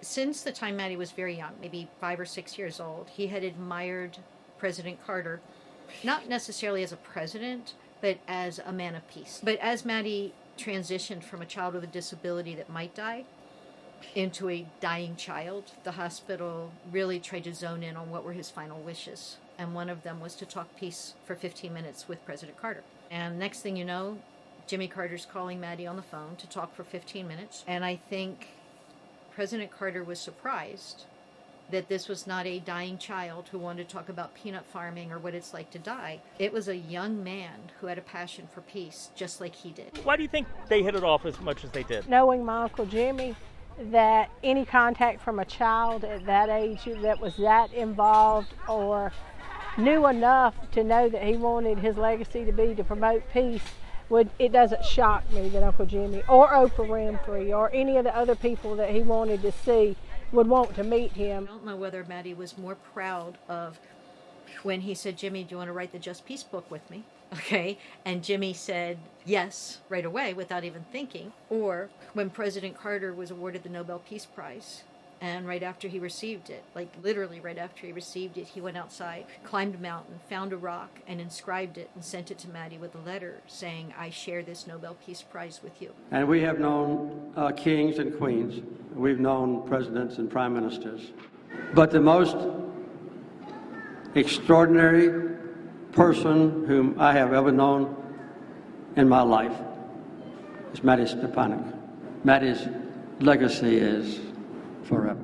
Since the time Mattie was very young, maybe 5 or 6 years old, he had admired President Carter, not necessarily as a president, but as a man of peace. But as Mattie transitioned from a child with a disability that might die into a dying child, the hospital really tried to zone in on what were his final wishes. And one of them was to talk peace for 15 minutes with President Carter. And next thing you know, Jimmy Carter's calling Mattie on the phone to talk for 15 minutes. And I think President Carter was surprised that this was not a dying child who wanted to talk about peanut farming or what it's like to die. It was a young man who had a passion for peace, just like he did. Why do you think they hit it off as much as they did? Knowing my Uncle Jimmy, that any contact from a child at that age that was that involved or knew enough to know that he wanted his legacy to be to promote peace, it doesn't shock me that Uncle Jimmy or Oprah Winfrey or any of the other people that he wanted to see would want to meet him. I don't know whether Mattie was more proud of when he said, Jimmy, do you want to write the Just Peace book with me? Okay, and Jimmy said yes right away without even thinking, or when President Carter was awarded the Nobel Peace Prize. And right after he received it, like literally right after he received it, he went outside, climbed a mountain, found a rock, and inscribed it and sent it to Mattie with a letter saying, I share this Nobel Peace Prize with you. And we have known kings and queens. We've known presidents and prime ministers. But the most extraordinary person whom I have ever known in my life is Mattie Stepanek. Mattie's legacy is forever.